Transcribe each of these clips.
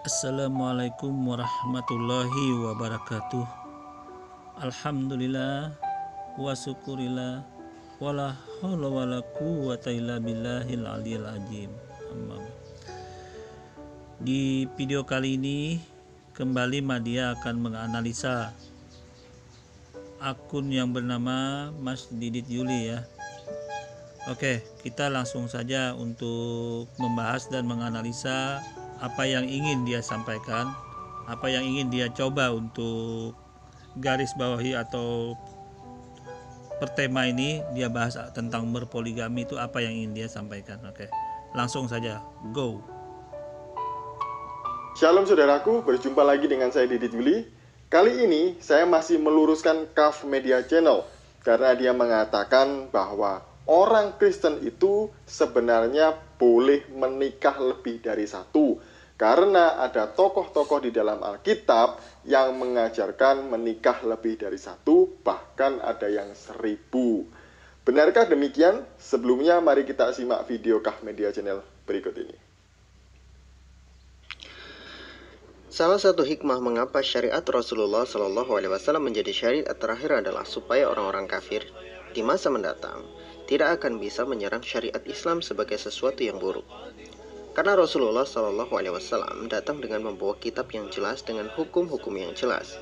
Assalamualaikum warahmatullahi wabarakatuh. Alhamdulillah wa syukurillah wala haula wala quwwata illa billahil aliyil azim. Di video kali ini kembali Madia akan menganalisa akun yang bernama Mas Didit Yuli ya. Oke, kita langsung saja untuk membahas dan menganalisa apa yang ingin dia sampaikan, apa yang ingin dia coba untuk garis bawahi atau per tema ini dia bahas tentang berpoligami itu apa yang ingin dia sampaikan. Oke, langsung saja, go. Shalom saudaraku, berjumpa lagi dengan saya Didit Yuli. Kali ini saya masih meluruskan Kaf Media Channel karena dia mengatakan bahwa orang Kristen itu sebenarnya boleh menikah lebih dari satu karena ada tokoh-tokoh di dalam Alkitab yang mengajarkan menikah lebih dari satu, bahkan ada yang 1000. Benarkah demikian? Sebelumnya mari kita simak video Kaf Media Channel berikut ini. Salah satu hikmah mengapa syariat Rasulullah SAW menjadi syariat terakhir adalah supaya orang-orang kafir di masa mendatang tidak akan bisa menyerang syariat Islam sebagai sesuatu yang buruk. Karena Rasulullah SAW datang dengan membawa kitab yang jelas dengan hukum-hukum yang jelas.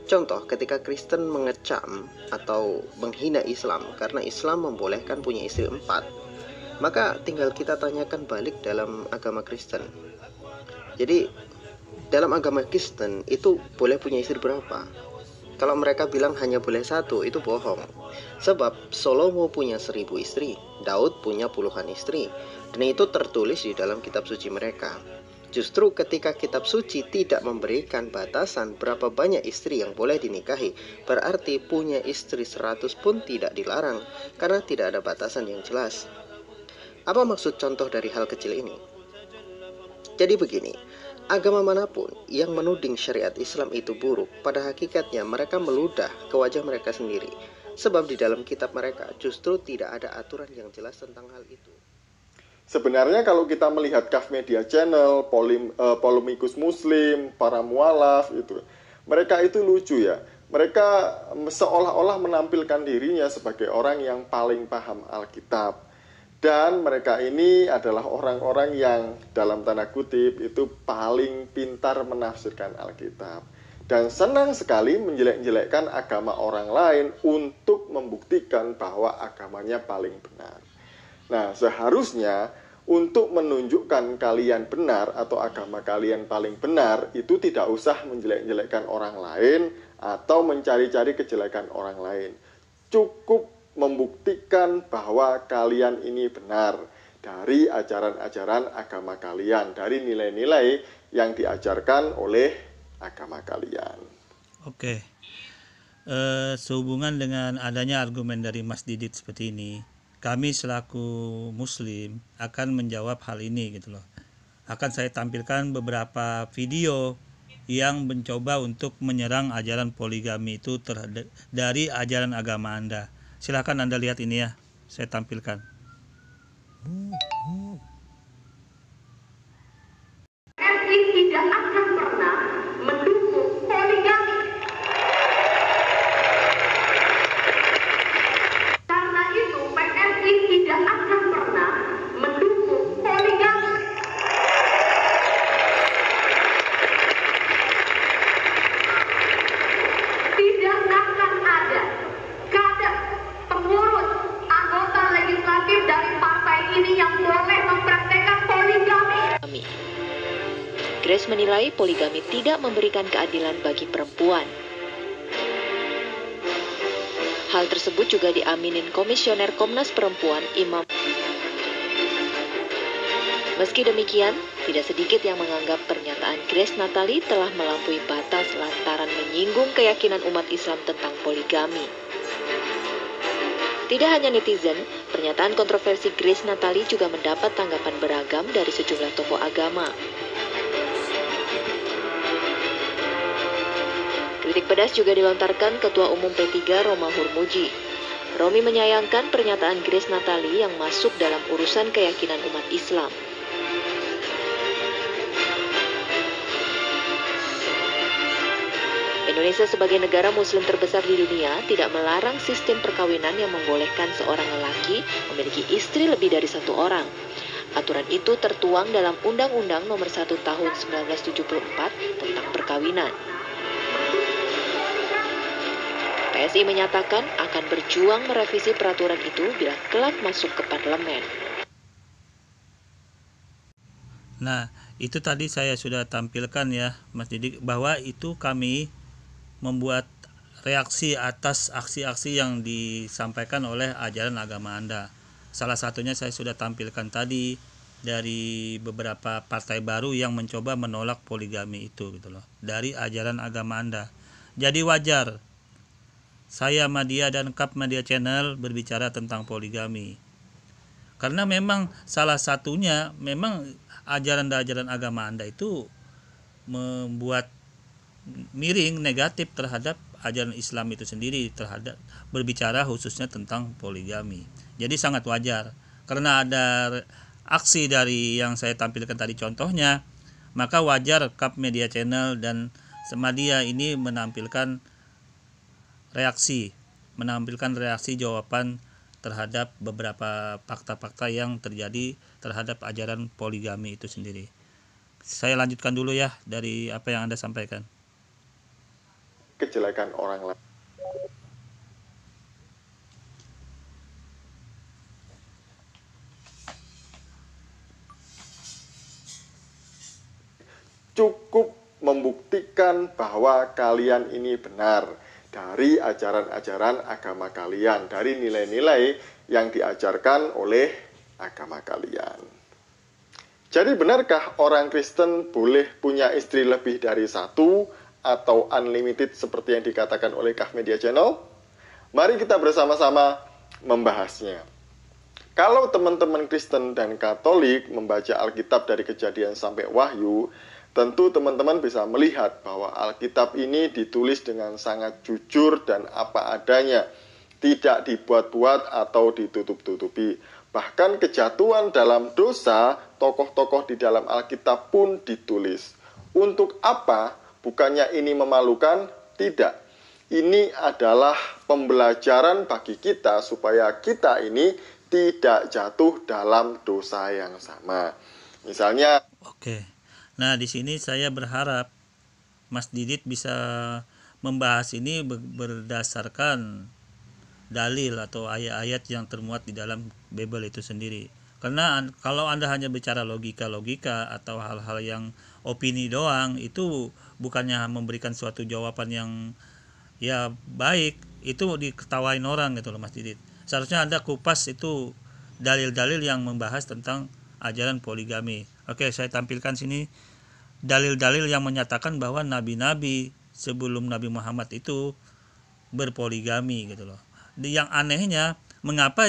Contoh, ketika Kristen mengecam atau menghina Islam karena Islam membolehkan punya istri 4, maka tinggal kita tanyakan balik dalam agama Kristen. Jadi, dalam agama Kristen itu boleh punya istri berapa? Kalau mereka bilang hanya boleh 1, itu bohong. Sebab Salomo punya 1000 istri, Daud punya puluhan istri, dan itu tertulis di dalam kitab suci mereka. Justru ketika kitab suci tidak memberikan batasan berapa banyak istri yang boleh dinikahi, berarti punya istri 100 pun tidak dilarang, karena tidak ada batasan yang jelas. Apa maksud contoh dari hal kecil ini? Jadi begini, agama manapun yang menuding syariat Islam itu buruk, pada hakikatnya mereka meludah ke wajah mereka sendiri. Sebab di dalam kitab mereka justru tidak ada aturan yang jelas tentang hal itu. Sebenarnya kalau kita melihat Kaf Media Channel, Polemikus Muslim, para mualaf itu, mereka itu lucu ya. Mereka seolah-olah menampilkan dirinya sebagai orang yang paling paham Alkitab. Dan mereka ini adalah orang-orang yang dalam tanda kutip itu paling pintar menafsirkan Alkitab. Dan senang sekali menjelek-jelekkan agama orang lain untuk membuktikan bahwa agamanya paling benar. Nah, seharusnya untuk menunjukkan kalian benar atau agama kalian paling benar, itu tidak usah menjelek-jelekkan orang lain atau mencari-cari kejelekan orang lain. Cukup membuktikan bahwa kalian ini benar dari ajaran-ajaran agama kalian, dari nilai-nilai yang diajarkan oleh agama kalian. Oke, sehubungan dengan adanya argumen dari Mas Didit seperti ini, kami selaku Muslim akan menjawab hal ini gitu loh. Akan saya tampilkan beberapa video yang mencoba untuk menyerang ajaran poligami itu dari ajaran agama Anda. Silahkan Anda lihat ini ya, saya tampilkan. PSI tidak akan pernah mendukung poligami. Karena itu PSI tidak akan pernah mendukung poligami. Tidak akan ada kader, pengurus, anggota legislatif dari partai ini yang boleh mempraktekkan poligami. Grace menilai poligami tidak memberikan keadilan bagi perempuan. Hal tersebut juga diaminin Komisioner Komnas Perempuan Imam. Meski demikian, tidak sedikit yang menganggap pernyataan Grace Natali telah melampaui batas lantaran menyinggung keyakinan umat Islam tentang poligami. Tidak hanya netizen, pernyataan kontroversi Grace Natali juga mendapat tanggapan beragam dari sejumlah tokoh agama. Kritik pedas juga dilontarkan Ketua Umum P3 Roma Hurmuji. Romi menyayangkan pernyataan Grace Natali yang masuk dalam urusan keyakinan umat Islam. Indonesia sebagai negara muslim terbesar di dunia tidak melarang sistem perkawinan yang membolehkan seorang lelaki memiliki istri lebih dari satu orang. Aturan itu tertuang dalam Undang-Undang Nomor 1 Tahun 1974 tentang perkawinan. PSI menyatakan akan berjuang merevisi peraturan itu bila kelak masuk ke parlemen. Nah, itu tadi saya sudah tampilkan ya, Mas Didik, bahwa itu kami membuat reaksi atas aksi-aksi yang disampaikan oleh ajaran agama Anda. Salah satunya saya sudah tampilkan tadi dari beberapa partai baru yang mencoba menolak poligami itu gitu loh, dari ajaran agama Anda. Jadi wajar saya Madya dan Kap Media Channel berbicara tentang poligami. Karena memang salah satunya memang ajaran-ajaran agama Anda itu membuat miring negatif terhadap ajaran Islam itu sendiri, terhadap berbicara khususnya tentang poligami. Jadi sangat wajar karena ada aksi dari yang saya tampilkan tadi contohnya, maka wajar Kap Media Channel dan Madya ini menampilkan reaksi jawaban terhadap beberapa fakta-fakta yang terjadi terhadap ajaran poligami itu sendiri. Saya lanjutkan dulu ya dari apa yang Anda sampaikan. Kejelekan orang lain. Cukup membuktikan bahwa kalian ini benar dari ajaran-ajaran agama kalian, dari nilai-nilai yang diajarkan oleh agama kalian. Jadi benarkah orang Kristen boleh punya istri lebih dari satu atau unlimited seperti yang dikatakan oleh Kaf Media Channel? Mari kita bersama-sama membahasnya. Kalau teman-teman Kristen dan Katolik membaca Alkitab dari Kejadian sampai Wahyu, tentu teman-teman bisa melihat bahwa Alkitab ini ditulis dengan sangat jujur dan apa adanya, tidak dibuat-buat atau ditutup-tutupi. Bahkan kejatuhan dalam dosa, tokoh-tokoh di dalam Alkitab pun ditulis. Untuk apa? Bukannya ini memalukan? Tidak. Ini adalah pembelajaran bagi kita supaya kita ini tidak jatuh dalam dosa yang sama. Misalnya, Oke. Nah, di sini saya berharap Mas Didit bisa membahas ini berdasarkan dalil atau ayat-ayat yang termuat di dalam Bible itu sendiri. Karena kalau Anda hanya bicara logika-logika atau hal-hal yang opini doang, itu bukannya memberikan suatu jawaban yang ya baik, itu diketawain orang gitu loh Mas Didit. Seharusnya Anda kupas itu dalil-dalil yang membahas tentang ajaran poligami. Oke, saya tampilkan sini dalil-dalil yang menyatakan bahwa nabi-nabi sebelum Nabi Muhammad itu berpoligami gitu loh. Yang anehnya, mengapa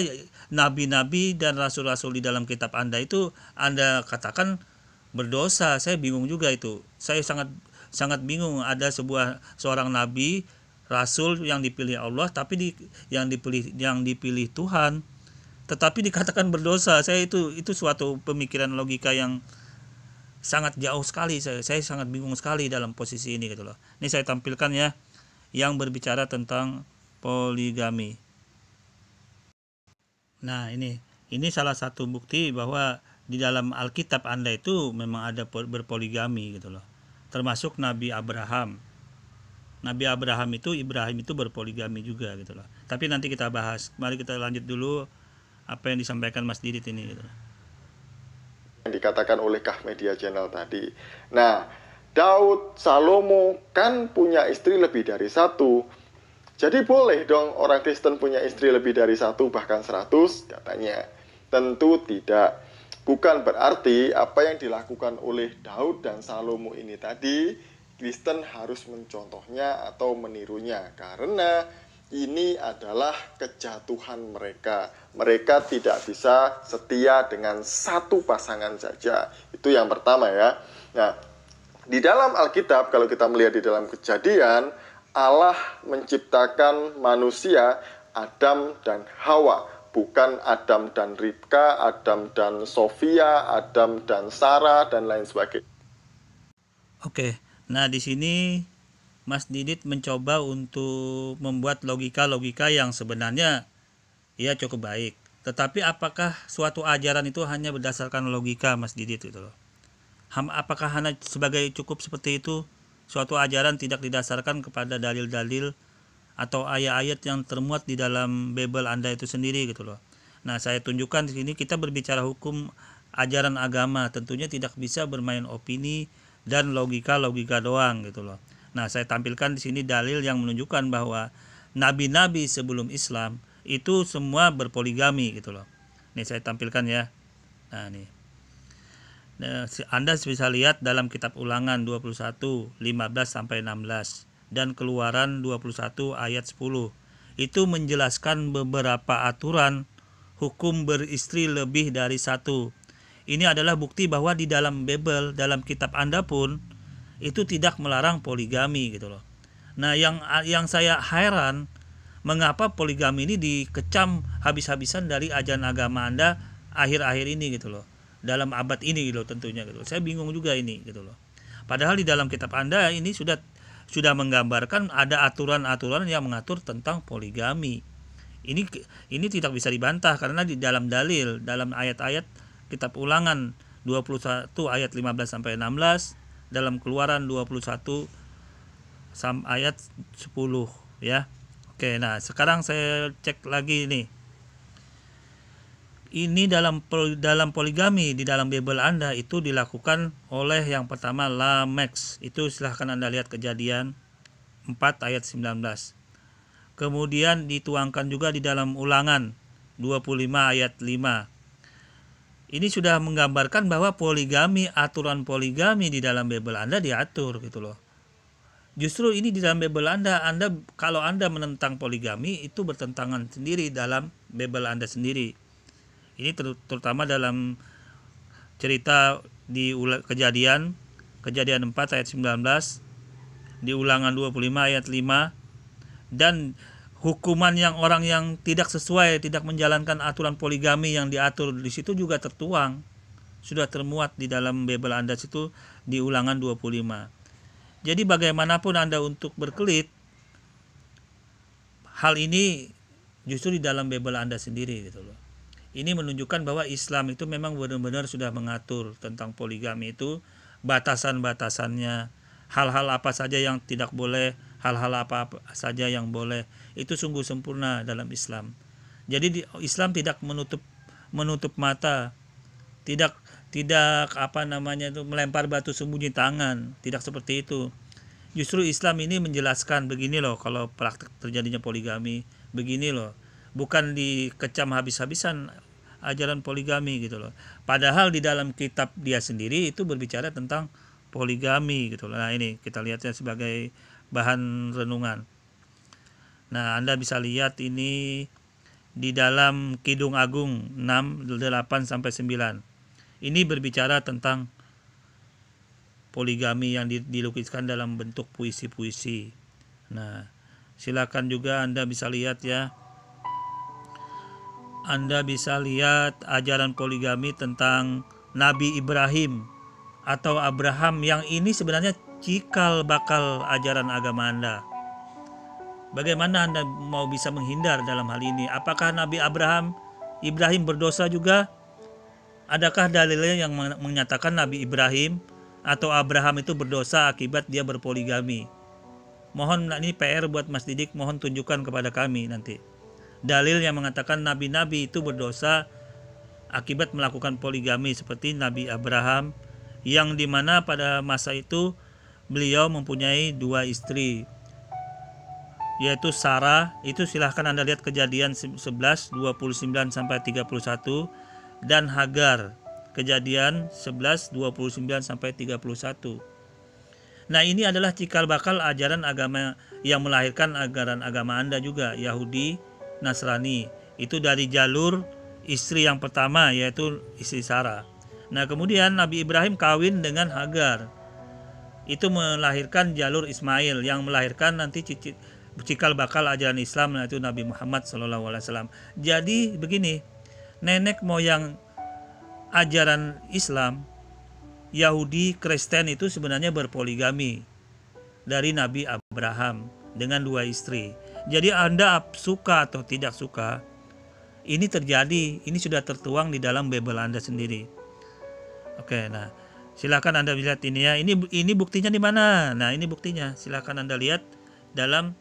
nabi-nabi dan rasul-rasul di dalam kitab Anda itu Anda katakan berdosa? Saya bingung juga itu. Saya sangat bingung, ada seorang nabi rasul yang dipilih Allah tapi yang dipilih Tuhan tetapi dikatakan berdosa. Saya itu suatu pemikiran logika yang sangat jauh sekali. Saya sangat bingung sekali dalam posisi ini gitu loh. Ini saya tampilkan ya yang berbicara tentang poligami. Nah, ini salah satu bukti bahwa di dalam Alkitab Anda itu memang ada berpoligami gitu loh. Termasuk Nabi Abraham. Nabi Abraham itu Ibrahim itu berpoligami juga gitu loh. Tapi nanti kita bahas. Mari kita lanjut dulu apa yang disampaikan Mas Didit ini gitu. Yang dikatakan oleh Kaf Media Channel tadi. Nah, Daud, Salomo kan punya istri lebih dari satu. Jadi boleh dong orang Kristen punya istri lebih dari satu bahkan 100 katanya. Tentu tidak. Bukan berarti apa yang dilakukan oleh Daud dan Salomo ini tadi Kristen harus mencontohnya atau menirunya. Karena ini adalah kejatuhan mereka. Mereka tidak bisa setia dengan satu pasangan saja. Itu yang pertama ya. Nah, di dalam Alkitab kalau kita melihat di dalam Kejadian, Allah menciptakan manusia Adam dan Hawa, bukan Adam dan Ribka, Adam dan Sofia, Adam dan Sarah dan lain sebagainya. Oke. Nah, di sini Mas Didit mencoba untuk membuat logika-logika yang sebenarnya ya cukup baik. Tetapi apakah suatu ajaran itu hanya berdasarkan logika, Mas Didit gitu loh? Apakah hanya sebagai cukup seperti itu? Suatu ajaran tidak didasarkan kepada dalil-dalil atau ayat-ayat yang termuat di dalam Bible Anda itu sendiri gitu loh. Nah, saya tunjukkan di sini kita berbicara hukum ajaran agama, tentunya tidak bisa bermain opini dan logika-logika doang gitu loh. Nah, saya tampilkan di sini dalil yang menunjukkan bahwa nabi-nabi sebelum Islam itu semua berpoligami gitu loh. Nih saya tampilkan ya. Nah, nih. Nah, Anda bisa lihat dalam kitab Ulangan 21 15 sampai 16 dan Keluaran 21 ayat 10. Itu menjelaskan beberapa aturan hukum beristri lebih dari satu. Ini adalah bukti bahwa di dalam Bible, dalam kitab Anda pun itu tidak melarang poligami gitu loh. Nah, yang saya heran, mengapa poligami ini dikecam habis-habisan dari ajaran agama Anda akhir-akhir ini gitu loh. Dalam abad ini gitu tentunya gitu. Saya bingung juga ini gitu loh. Padahal di dalam kitab Anda ini sudah menggambarkan ada aturan-aturan yang mengatur tentang poligami. Ini tidak bisa dibantah karena di dalam dalil, dalam ayat-ayat kitab Ulangan 21 ayat 15 sampai 16, dalam Keluaran 21 ayat 10 ya. Oke, nah sekarang saya cek lagi nih. Ini dalam poligami di dalam Bible Anda itu dilakukan oleh yang pertama Lamex. Itu silahkan Anda lihat Kejadian 4 ayat 19. Kemudian dituangkan juga di dalam Ulangan 25 ayat 5. Ini sudah menggambarkan bahwa poligami, aturan poligami di dalam Bible Anda diatur gitu loh. Justru ini di dalam Bible Anda kalau Anda menentang poligami itu bertentangan sendiri dalam Bible Anda sendiri. Ini terutama dalam cerita di Kejadian 4 ayat 19, di Ulangan 25 ayat 5, dan hukuman yang orang yang tidak sesuai, tidak menjalankan aturan poligami yang diatur di situ juga tertuang, sudah termuat di dalam Bible Anda situ di Ulangan 25. Jadi bagaimanapun Anda untuk berkelit, hal ini justru di dalam Bible Anda sendiri gitu loh. Ini menunjukkan bahwa Islam itu memang benar-benar sudah mengatur tentang poligami itu, batasan-batasannya, hal-hal apa saja yang tidak boleh, hal-hal apa saja yang boleh. Itu sungguh sempurna dalam Islam. Jadi Islam tidak menutup mata, tidak melempar batu sembunyi tangan, tidak seperti itu. Justru Islam ini menjelaskan begini loh kalau praktik terjadinya poligami, begini loh. Bukan dikecam habis-habisan ajaran poligami gitu loh. Padahal di dalam kitab dia sendiri itu berbicara tentang poligami gitu loh. Nah, ini kita lihatnya sebagai bahan renungan. Nah, Anda bisa lihat ini di dalam Kidung Agung 6 8 sampai 9. Ini berbicara tentang poligami yang dilukiskan dalam bentuk puisi-puisi. Nah, silakan juga Anda bisa lihat ya. Anda bisa lihat ajaran poligami tentang Nabi Ibrahim atau Abraham, yang ini sebenarnya cikal bakal ajaran agama Anda. Bagaimana Anda mau bisa menghindar dalam hal ini? Apakah Nabi Ibrahim berdosa juga? Adakah dalilnya yang menyatakan Nabi Ibrahim atau Abraham itu berdosa akibat dia berpoligami? Mohon, ini PR buat Mas Didik, mohon tunjukkan kepada kami nanti dalil yang mengatakan nabi-nabi itu berdosa akibat melakukan poligami seperti Nabi Abraham, yang dimana pada masa itu beliau mempunyai 2 istri, yaitu Sarah. Itu silahkan Anda lihat Kejadian 11 29 sampai 31, dan Hagar, Kejadian 11 29 sampai 31. Nah, ini adalah cikal bakal ajaran agama yang melahirkan ajaran agama Anda juga, Yahudi, Nasrani. Itu dari jalur istri yang pertama, yaitu istri Sarah. Nah, kemudian Nabi Ibrahim kawin dengan Hagar. Itu melahirkan jalur Ismail yang melahirkan nanti cikal bakal ajaran Islam, yaitu Nabi Muhammad SAW. Jadi begini, nenek moyang ajaran Islam, Yahudi, Kristen itu sebenarnya berpoligami. dari Nabi Abraham dengan 2 istri. Jadi Anda suka atau tidak suka, ini terjadi, ini sudah tertuang di dalam Bible Anda sendiri. Oke, nah silakan Anda lihat ini ya. Ini buktinya di mana? Nah, ini buktinya. Silakan Anda lihat dalam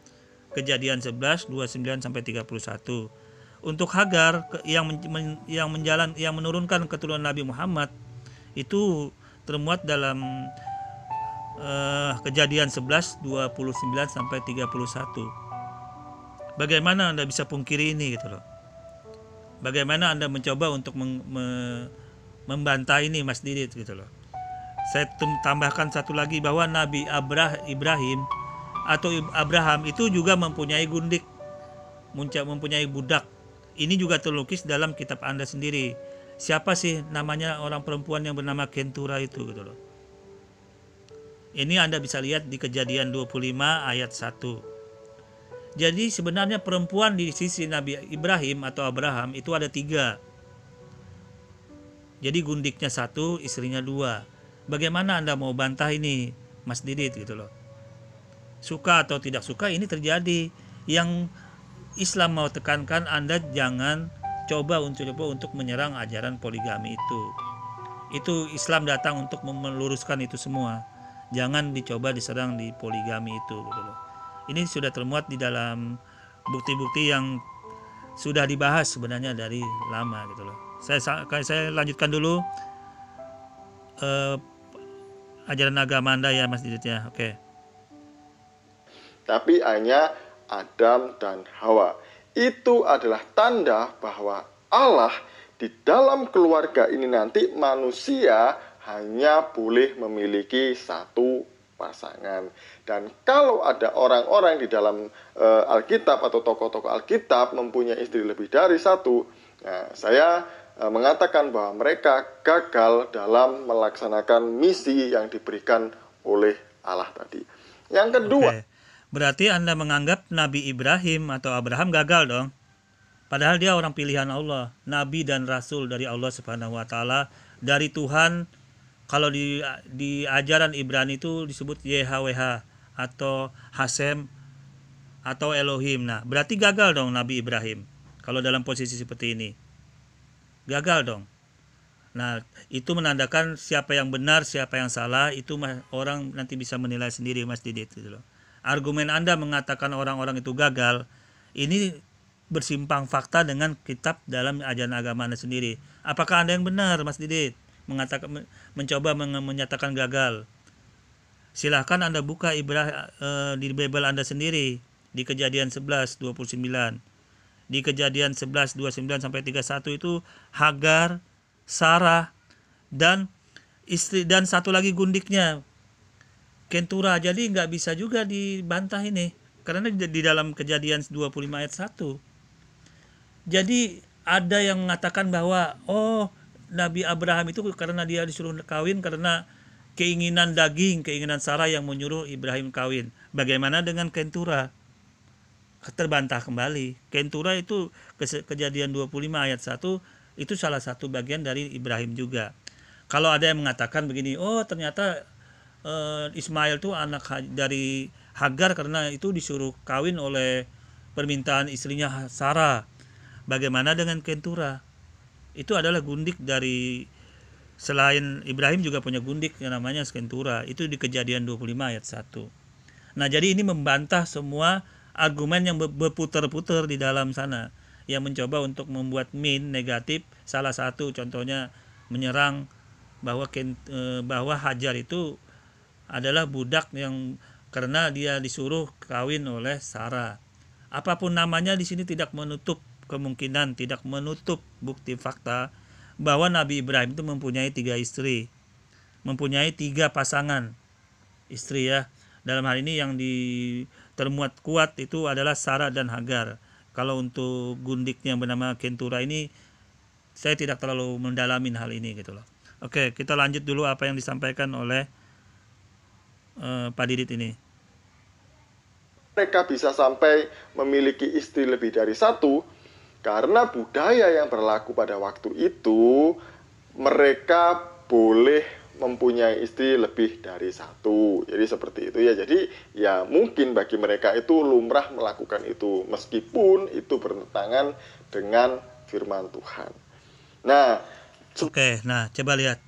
Kejadian 11 29 sampai 31. Untuk Hagar yang menurunkan keturunan Nabi Muhammad itu termuat dalam Kejadian 11 29 sampai 31. Bagaimana Anda bisa pungkiri ini gitu loh. Bagaimana Anda mencoba untuk membantah ini, Mas Didit gitu loh. Saya tambahkan satu lagi bahwa Nabi Ibrahim atau Abraham itu juga mempunyai gundik, mempunyai budak. Ini juga terlukis dalam kitab Anda sendiri. Siapa sih namanya orang perempuan yang bernama Kentura itu gitu loh. Ini Anda bisa lihat di Kejadian 25 ayat 1. Jadi sebenarnya perempuan di sisi Nabi Ibrahim atau Abraham itu ada 3. Jadi gundiknya 1, istrinya 2. Bagaimana Anda mau bantah ini, Mas Didit gitu loh. Suka atau tidak suka ini terjadi. Yang Islam mau tekankan, Anda jangan coba untuk menyerang ajaran poligami itu. Itu Islam datang untuk meluruskan itu semua. Jangan dicoba diserang di poligami itu gitu loh. Ini sudah termuat di dalam bukti-bukti yang sudah dibahas sebenarnya dari lama gitu loh. Saya lanjutkan dulu ajaran agama Anda ya, Mas Didit ya. Oke. Tapi hanya Adam dan Hawa. Itu adalah tanda bahwa Allah di dalam keluarga ini nanti manusia hanya boleh memiliki 1 pasangan. Dan kalau ada orang-orang di dalam Alkitab atau tokoh-tokoh Alkitab mempunyai istri lebih dari 1, nah, saya mengatakan bahwa mereka gagal dalam melaksanakan misi yang diberikan oleh Allah tadi. Yang kedua, berarti Anda menganggap Nabi Ibrahim atau Abraham gagal dong. Padahal dia orang pilihan Allah, nabi dan rasul dari Allah Subhanahu wa taala, dari Tuhan. Kalau di ajaran Ibrani itu disebut YHWH atau Hasem atau Elohim. Nah, berarti gagal dong Nabi Ibrahim kalau dalam posisi seperti ini. Gagal dong. Nah, itu menandakan siapa yang benar, siapa yang salah, itu orang nanti bisa menilai sendiri, Mas Didit gitu loh. Argumen Anda mengatakan orang-orang itu gagal, ini bersimpang fakta dengan kitab dalam ajaran agama Anda sendiri. Apakah Anda yang benar, Mas Didit, mencoba menyatakan gagal? Silahkan Anda buka di Bible Anda sendiri di Kejadian 11 29. Di Kejadian 11 29 sampai 31 itu Hagar, Sarah dan istri dan satu lagi gundiknya Kentura. Jadi nggak bisa juga dibantah ini karena di dalam Kejadian 25 ayat 1. Jadi ada yang mengatakan bahwa Nabi Abraham itu karena dia disuruh kawin karena keinginan daging, keinginan Sarah yang menyuruh Ibrahim kawin. Bagaimana dengan Kentura? Terbantah kembali. Kentura itu Kejadian 25 ayat 1 itu salah satu bagian dari Ibrahim juga. Kalau ada yang mengatakan begini, ternyata Ismail itu anak dari Hagar karena itu disuruh kawin oleh permintaan istrinya Sarah. Bagaimana dengan Kentura? Itu adalah gundik dari, selain Ibrahim juga punya gundik yang namanya Kentura. Itu di Kejadian 25 ayat 1. Nah, jadi ini membantah semua argumen yang berputar-putar di dalam sana, yang mencoba untuk membuat negatif. Salah satu contohnya menyerang bahwa Hajar itu adalah budak yang karena dia disuruh kawin oleh Sarah. Apapun namanya di sini tidak menutup kemungkinan, tidak menutup bukti fakta bahwa Nabi Ibrahim itu mempunyai 3 istri, mempunyai 3 pasangan istri ya. Dalam hal ini yang termuat kuat itu adalah Sarah dan Hagar. Kalau untuk gundiknya yang bernama Kentura ini saya tidak terlalu mendalamin hal ini gitu loh. Oke, kita lanjut dulu apa yang disampaikan oleh Pak Didit ini. Mereka bisa sampai memiliki istri lebih dari 1 karena budaya yang berlaku pada waktu itu, mereka boleh mempunyai istri lebih dari satu. Jadi seperti itu ya. Jadi ya mungkin bagi mereka itu lumrah melakukan itu meskipun itu bertentangan dengan firman Tuhan. Nah, Oke, nah coba lihat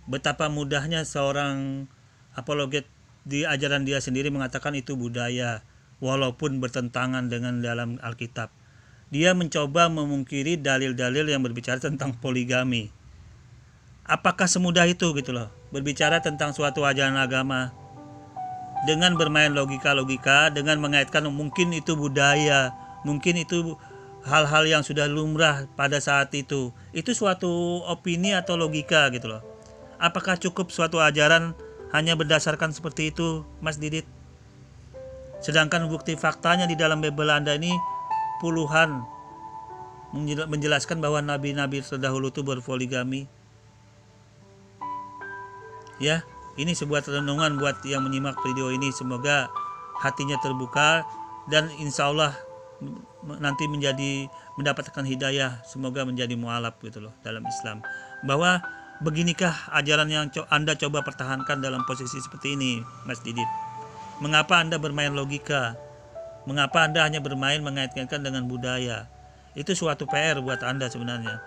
betapa mudahnya seorang apologet di ajaran dia sendiri mengatakan itu budaya walaupun bertentangan dengan dalam Alkitab. Dia mencoba memungkiri dalil-dalil yang berbicara tentang poligami. Apakah semudah itu gitu loh, berbicara tentang suatu ajaran agama dengan bermain logika-logika, dengan mengaitkan mungkin itu budaya, mungkin itu hal-hal yang sudah lumrah pada saat itu suatu opini atau logika gitu loh. Apakah cukup suatu ajaran hanya berdasarkan seperti itu, Mas Didit? Sedangkan bukti faktanya di dalam Bible Anda ini puluhan menjelaskan bahwa nabi-nabi terdahulu itu berpoligami. Ya, ini sebuah renungan buat yang menyimak video ini. Semoga hatinya terbuka dan insya Allah nanti mendapatkan hidayah. Semoga menjadi mualaf gitu loh dalam Islam. Bahwa beginikah ajaran yang Anda coba pertahankan dalam posisi seperti ini, Mas Didit? Mengapa Anda bermain logika? Mengapa Anda hanya bermain mengaitkan dengan budaya? Itu suatu PR buat Anda sebenarnya.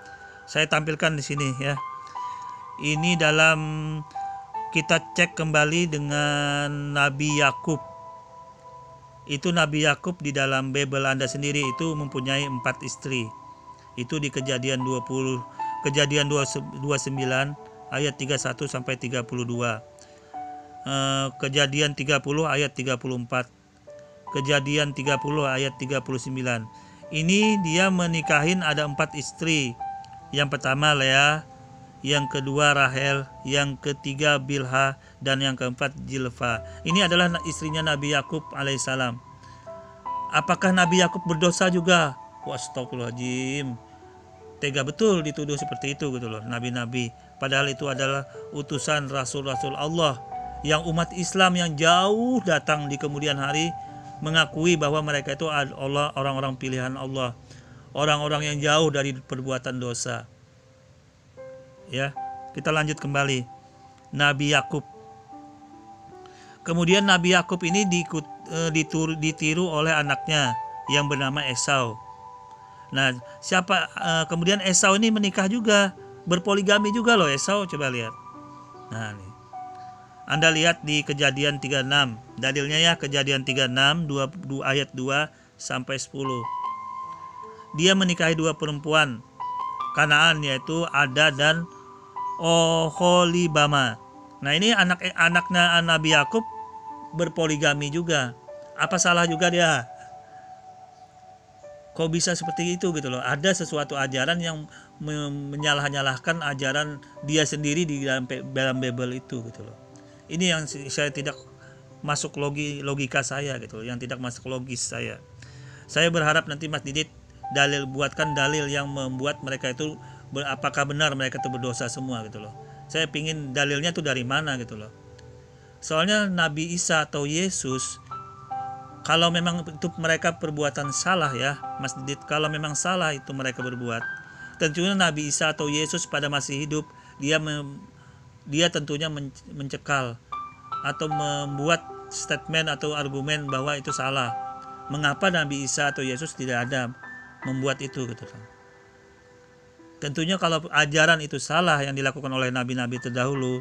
Saya tampilkan di sini ya. Ini dalam kita cek kembali dengan Nabi Yakub. Itu Nabi Yakub di dalam Bible Anda sendiri itu mempunyai 4 istri. Itu di Kejadian 29 ayat 31 sampai 32. Kejadian 30 ayat 34. Kejadian 30 ayat 39. Ini dia menikahin ada 4 istri. Yang pertama Leah, yang kedua Rahel, yang ketiga Bilha, dan yang keempat Zilfa. Ini adalah istrinya Nabi Yakub alaihissalam. Apakah Nabi Yakub berdosa juga? Astagfirullahaladzim. Tega betul dituduh seperti itu gitu loh, nabi-nabi. Padahal itu adalah utusan rasul-rasul Allah yang umat Islam yang jauh datang di kemudian hari mengakui bahwa mereka itu Allah, orang-orang pilihan Allah, orang-orang yang jauh dari perbuatan dosa. Ya, kita lanjut kembali. Nabi Yakub. Kemudian Nabi Yakub ini ditiru oleh anaknya yang bernama Esau. Nah, kemudian Esau ini menikah juga, berpoligami juga loh Esau, coba lihat. Nah, nih. Anda lihat di Kejadian 36. Dalilnya ya Kejadian 36 ayat 2 sampai 10. Dia menikahi 2 perempuan Kanaan, yaitu Ada dan Oholibama. Nah, ini anaknya Nabi Yakub berpoligami juga. Apa salah juga dia? Kok bisa seperti itu gitu loh? Ada sesuatu ajaran yang menyalah-nyalahkan ajaran dia sendiri di dalam Bible itu gitu loh. Ini yang saya tidak masuk logika saya gitu loh, yang tidak masuk logis saya. Saya berharap nanti Mas Didit buatkan dalil yang membuat mereka itu apakah benar mereka itu berdosa semua gitu loh. Saya pingin dalilnya tuh dari mana gitu loh. Soalnya Nabi Isa atau Yesus, kalau memang itu mereka perbuatan salah ya Mas Didit, kalau memang salah itu mereka berbuat, tentunya Nabi Isa atau Yesus pada masih hidup dia tentunya mencekal atau membuat statement atau argumen bahwa itu salah. Mengapa Nabi Isa atau Yesus tidak ada membuat itu gitu kan? Tentunya kalau ajaran itu salah yang dilakukan oleh nabi-nabi terdahulu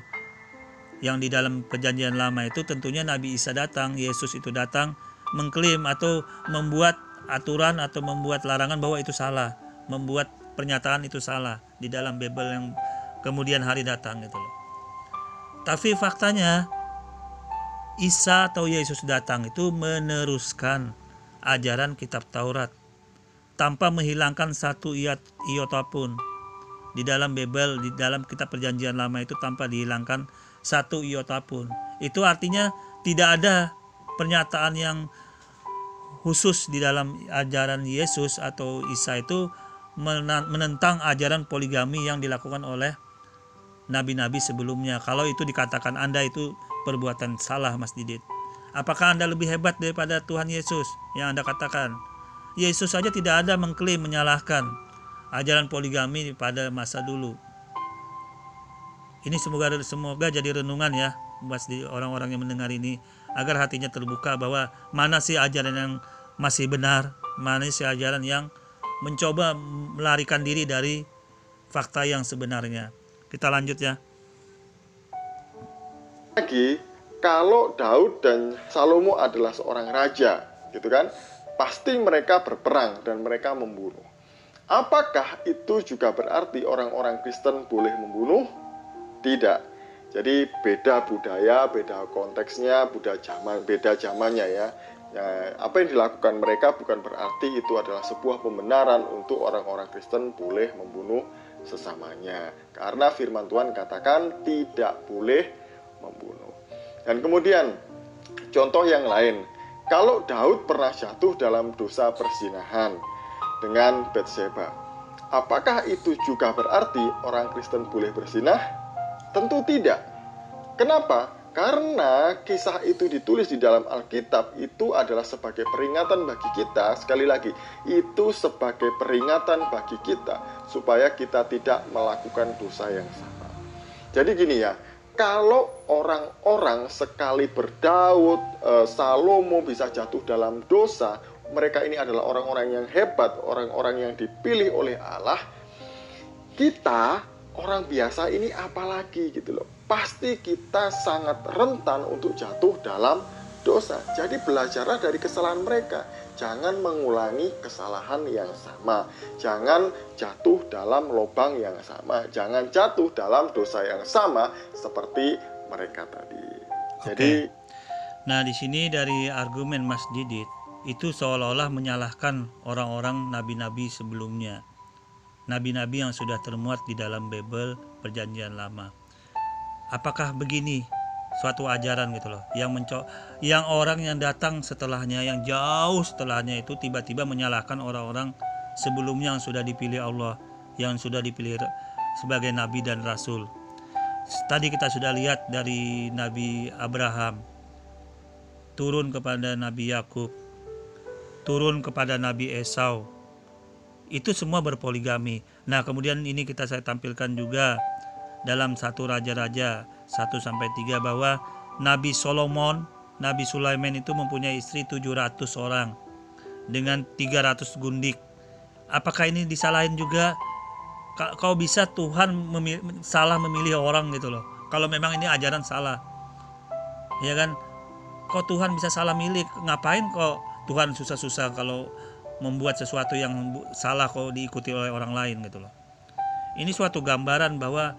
yang di dalam perjanjian lama itu, tentunya Nabi Isa datang, Yesus itu datang mengklaim atau membuat aturan atau membuat larangan bahwa itu salah, membuat pernyataan itu salah di dalam Bible yang kemudian hari datang gitu loh. Tapi faktanya Isa atau Yesus datang itu meneruskan ajaran kitab Taurat tanpa menghilangkan satu iota pun. Di dalam Bible, di dalam kitab perjanjian lama itu tanpa dihilangkan satu iota pun. Itu artinya tidak ada pernyataan yang khusus di dalam ajaran Yesus atau Isa itu menentang ajaran poligami yang dilakukan oleh nabi-nabi sebelumnya. Kalau itu dikatakan Anda itu perbuatan salah, Mas Didit. Apakah Anda lebih hebat daripada Tuhan Yesus yang Anda katakan? Yesus saja tidak ada mengklaim menyalahkan ajaran poligami pada masa dulu. Ini semoga jadi renungan ya buat orang-orang yang mendengar ini, agar hatinya terbuka bahwa mana sih ajaran yang masih benar, mana sih ajaran yang mencoba melarikan diri dari fakta yang sebenarnya. Kita lanjut ya. Lagi, kalau Daud dan Salomo adalah seorang raja, gitu kan, pasti mereka berperang dan mereka membunuh. Apakah itu juga berarti orang-orang Kristen boleh membunuh? Tidak. Jadi beda budaya, beda konteksnya, beda zamannya ya. Apa yang dilakukan mereka bukan berarti itu adalah sebuah pembenaran untuk orang-orang Kristen boleh membunuh sesamanya. Karena firman Tuhan katakan tidak boleh membunuh. Dan kemudian contoh yang lain, kalau Daud pernah jatuh dalam dosa perzinahan dengan Batseba, apakah itu juga berarti orang Kristen boleh berzinah? Tentu tidak. Kenapa? Karena kisah itu ditulis di dalam Alkitab itu adalah sebagai peringatan bagi kita. Sekali lagi, itu sebagai peringatan bagi kita supaya kita tidak melakukan dosa yang sama. Jadi gini ya, kalau orang-orang sekali berdaud, Salomo bisa jatuh dalam dosa, mereka ini adalah orang-orang yang hebat, orang-orang yang dipilih oleh Allah. Kita, orang biasa ini apalagi gitu loh. Pasti kita sangat rentan untuk jatuh dalam dosa. Jadi belajarlah dari kesalahan mereka. Jangan mengulangi kesalahan yang sama. Jangan jatuh dalam lubang yang sama. Jangan jatuh dalam dosa yang sama seperti mereka tadi. Jadi, nah di sini dari argumen Mas Didit itu seolah-olah menyalahkan orang-orang nabi-nabi sebelumnya. Nabi-nabi yang sudah termuat di dalam Bible Perjanjian Lama. Apakah begini suatu ajaran gitu loh, yang orang yang datang setelahnya, yang jauh setelahnya itu tiba-tiba menyalahkan orang-orang sebelumnya yang sudah dipilih Allah, yang sudah dipilih sebagai nabi dan rasul. Tadi kita sudah lihat dari Nabi Abraham turun kepada Nabi Yakub, turun kepada Nabi Esau, itu semua berpoligami. Nah kemudian ini saya tampilkan juga dalam 1 Raja-Raja 1-3 bahwa Nabi Solomon, Nabi Sulaiman itu mempunyai istri 700 orang dengan 300 gundik. Apakah ini disalahin juga? Kau bisa Tuhan salah memilih orang gitu loh. Kalau memang ini ajaran salah, ya kan? Kok Tuhan bisa salah milih? Ngapain kok Tuhan susah-susah kalau membuat sesuatu yang salah kok diikuti oleh orang lain gitu loh. Ini suatu gambaran bahwa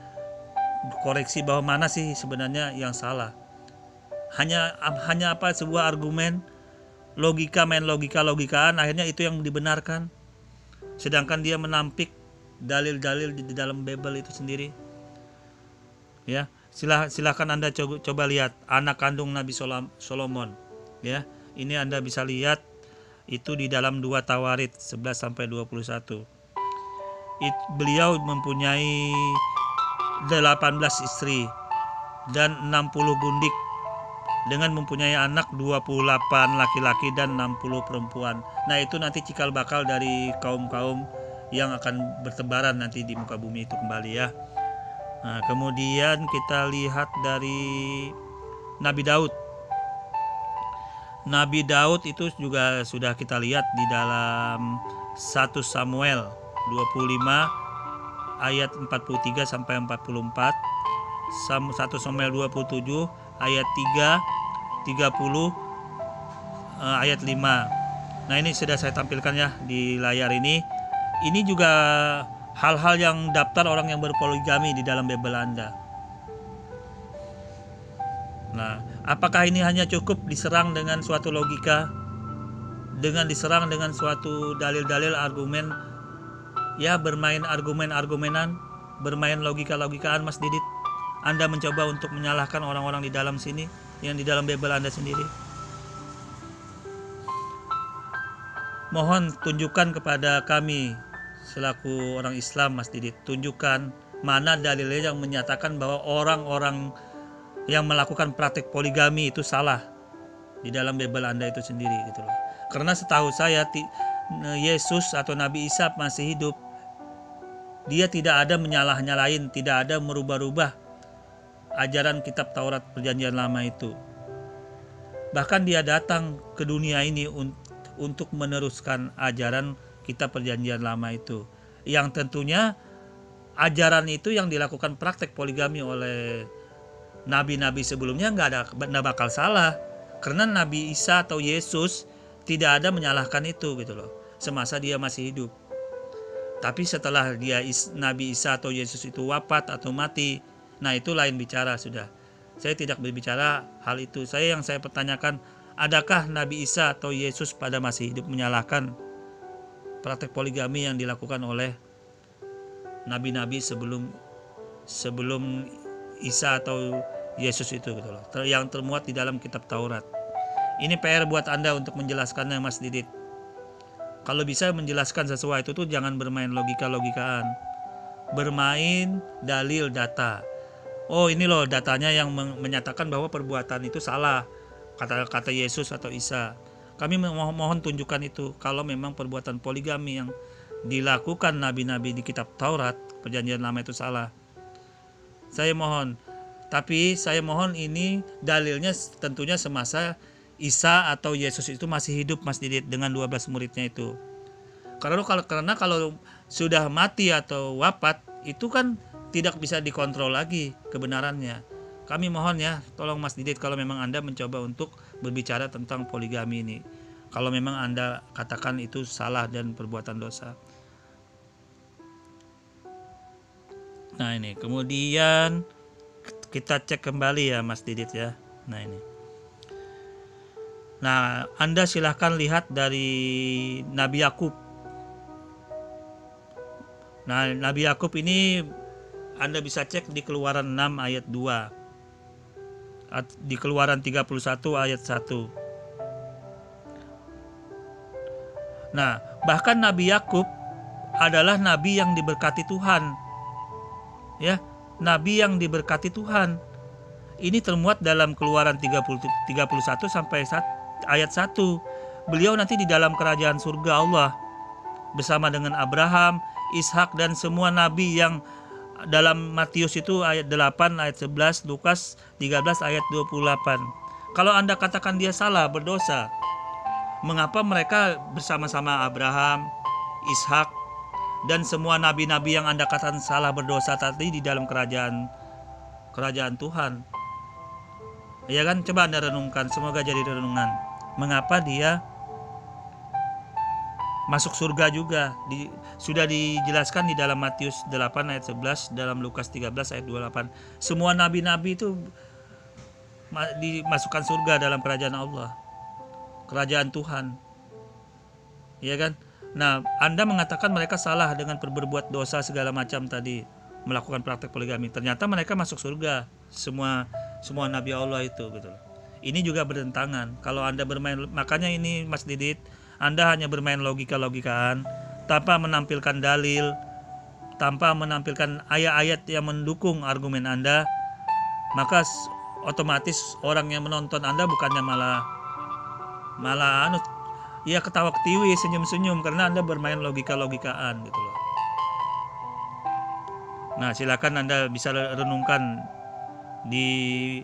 koreksi bahwa mana sih sebenarnya yang salah. Hanya apa sebuah argumen main logika-logikaan, akhirnya itu yang dibenarkan. Sedangkan dia menampik dalil-dalil di dalam Bible itu sendiri. Ya, silahkan Anda coba lihat anak kandung Nabi Solomon. Ya, ini Anda bisa lihat itu di dalam 2 Tawarit 11-21. Beliau mempunyai 18 istri dan 60 gundik, dengan mempunyai anak 28 laki-laki dan 60 perempuan. Nah itu nanti cikal bakal dari kaum-kaum yang akan bertebaran nanti di muka bumi itu kembali ya. Nah, kemudian kita lihat dari Nabi Daud. Nabi Daud itu juga sudah kita lihat di dalam 1 Samuel 25 ayat 43-44, 1 Samuel 27 ayat 30 ayat 5. Nah ini sudah saya tampilkan ya di layar ini. Ini juga hal-hal yang daftar orang yang berpoligami di dalam Bible Anda. Nah, apakah ini hanya cukup diserang dengan suatu logika, diserang dengan suatu dalil-dalil argumen? Ya, bermain argumen-argumenan, bermain logika-logikaan Mas Didit. Anda mencoba untuk menyalahkan orang-orang di dalam sini, yang di dalam Bible Anda sendiri. Mohon tunjukkan kepada kami selaku orang Islam Mas Didit, tunjukkan mana dalilnya yang menyatakan bahwa orang-orang yang melakukan praktik poligami itu salah di dalam Bible Anda itu sendiri gitu loh. Karena setahu saya Yesus atau Nabi Isa masih hidup. Dia tidak ada menyalah-nyalahin, tidak ada merubah-rubah ajaran kitab Taurat Perjanjian Lama itu. Bahkan dia datang ke dunia ini untuk meneruskan ajaran kitab Perjanjian Lama itu, yang tentunya ajaran itu yang dilakukan praktek poligami oleh nabi-nabi sebelumnya nggak bakal salah, karena Nabi Isa atau Yesus tidak ada menyalahkan itu gitu loh semasa dia masih hidup. Tapi setelah Nabi Isa atau Yesus itu wafat atau mati, nah itu lain bicara sudah. Saya tidak berbicara hal itu. Yang saya pertanyakan, adakah Nabi Isa atau Yesus pada masih hidup menyalahkan praktek poligami yang dilakukan oleh nabi-nabi sebelum Isa atau Yesus itu gitu loh, yang termuat di dalam kitab Taurat. Ini PR buat Anda untuk menjelaskannya, Mas Didit. Kalau bisa menjelaskan sesuatu itu jangan bermain logika-logikaan. Bermain dalil data. Oh, ini loh datanya yang menyatakan bahwa perbuatan itu salah, kata Yesus atau Isa. Kami mohon tunjukkan itu kalau memang perbuatan poligami yang dilakukan nabi-nabi di kitab Taurat Perjanjian Lama itu salah. Saya mohon. Tapi saya mohon ini dalilnya tentunya semasa Isa atau Yesus itu masih hidup, Mas Didit, dengan 12 muridnya itu. Karena kalau sudah mati atau wafat itu kan tidak bisa dikontrol lagi kebenarannya. Kami mohon ya, tolong Mas Didit kalau memang Anda mencoba untuk berbicara tentang poligami ini. Kalau memang Anda katakan itu salah dan perbuatan dosa. Nah ini, kemudian kita cek kembali ya Mas Didit ya. Nah ini. Nah, Anda silahkan lihat dari Nabi Yakub. Nah, Nabi Yakub ini Anda bisa cek di Keluaran 6 ayat 2. Di Keluaran 31 ayat 1. Nah, bahkan Nabi Yakub adalah nabi yang diberkati Tuhan. Ya, nabi yang diberkati Tuhan. Ini termuat dalam Keluaran 31 sampai ayat 1. Beliau nanti di dalam kerajaan surga Allah bersama dengan Abraham, Ishak dan semua nabi yang dalam Matius itu ayat 8 ayat 11, Lukas 13 ayat 28. Kalau Anda katakan dia salah, berdosa, mengapa mereka bersama-sama Abraham, Ishak dan semua nabi-nabi yang Anda katakan salah berdosa tadi di dalam kerajaan Tuhan? Ya kan, coba Anda renungkan, semoga jadi renungan. Mengapa dia masuk surga juga? Sudah dijelaskan di dalam Matius 8 ayat 11, dalam Lukas 13 ayat 28. Semua nabi-nabi itu dimasukkan surga dalam kerajaan Allah, kerajaan Tuhan. Ya kan? Nah, Anda mengatakan mereka salah dengan berbuat dosa segala macam tadi, melakukan praktek poligami. Ternyata mereka masuk surga, semua nabi Allah itu gitu. Ini juga bertentangan. Kalau Anda bermain, makanya ini Mas Didit, Anda hanya bermain logika-logikaan tanpa menampilkan dalil, tanpa menampilkan ayat-ayat yang mendukung argumen Anda, maka otomatis orang yang menonton Anda bukannya malah ya ketawa-ketiwi, senyum-senyum karena Anda bermain logika-logikaan gitu loh. Nah, silakan Anda bisa renungkan di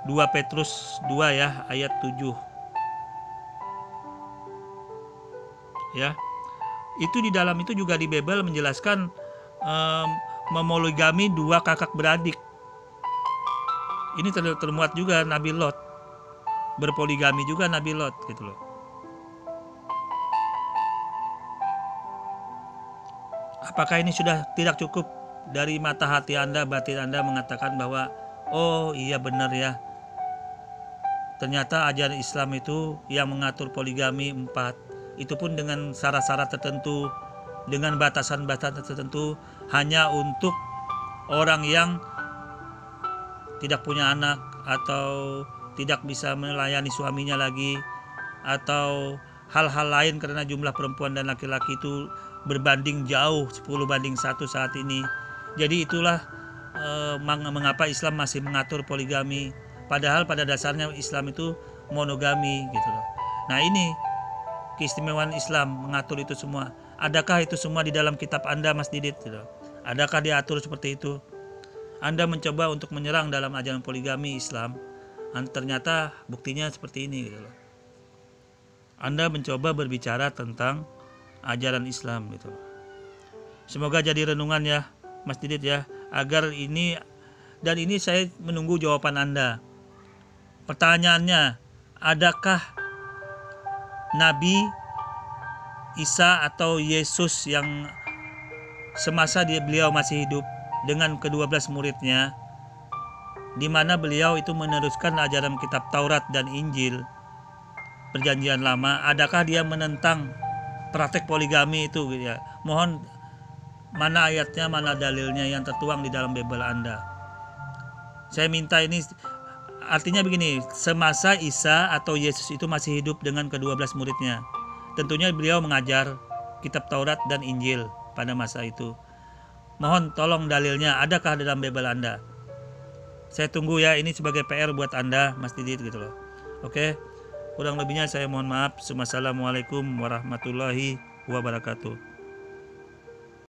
2 Petrus 2 ya, ayat 7. Ya. Itu di dalam itu juga di Bible menjelaskan memoligami 2 kakak beradik. Ini termuat juga Nabi Lot. Berpoligami juga Nabi Lot gitu loh. Apakah ini sudah tidak cukup dari mata hati Anda, batin Anda mengatakan bahwa oh iya benar ya, ternyata ajaran Islam itu yang mengatur poligami 4, itu pun dengan syarat-syarat tertentu, dengan batasan-batasan tertentu, hanya untuk orang yang tidak punya anak atau tidak bisa melayani suaminya lagi, atau hal-hal lain karena jumlah perempuan dan laki-laki itu berbanding jauh 10:1 saat ini. Jadi itulah mengapa Islam masih mengatur poligami, padahal pada dasarnya Islam itu monogami gitu loh. Nah, ini keistimewaan Islam mengatur itu semua. Adakah itu semua di dalam kitab Anda Mas Didit gitu? Adakah diatur seperti itu? Anda mencoba untuk menyerang dalam ajaran poligami Islam, ternyata buktinya seperti ini gitu loh. Anda mencoba berbicara tentang ajaran Islam gitu. Semoga jadi renungan ya Mas Didit ya, agar ini saya menunggu jawaban Anda. Pertanyaannya, adakah Nabi Isa atau Yesus yang semasa beliau masih hidup dengan ke-12 muridnya, di mana beliau itu meneruskan ajaran kitab Taurat dan Injil Perjanjian Lama, adakah dia menentang praktek poligami itu ya? Mohon mana ayatnya, mana dalilnya yang tertuang di dalam Bible Anda. Saya minta ini, artinya begini, semasa Isa atau Yesus itu masih hidup dengan ke-12 muridnya, tentunya beliau mengajar kitab Taurat dan Injil pada masa itu. Mohon tolong dalilnya, adakah dalam Bible Anda? Saya tunggu ya, ini sebagai PR buat Anda Mas Didit gitu loh. Oke, kurang lebihnya saya mohon maaf. Wassalamualaikum warahmatullahi wabarakatuh.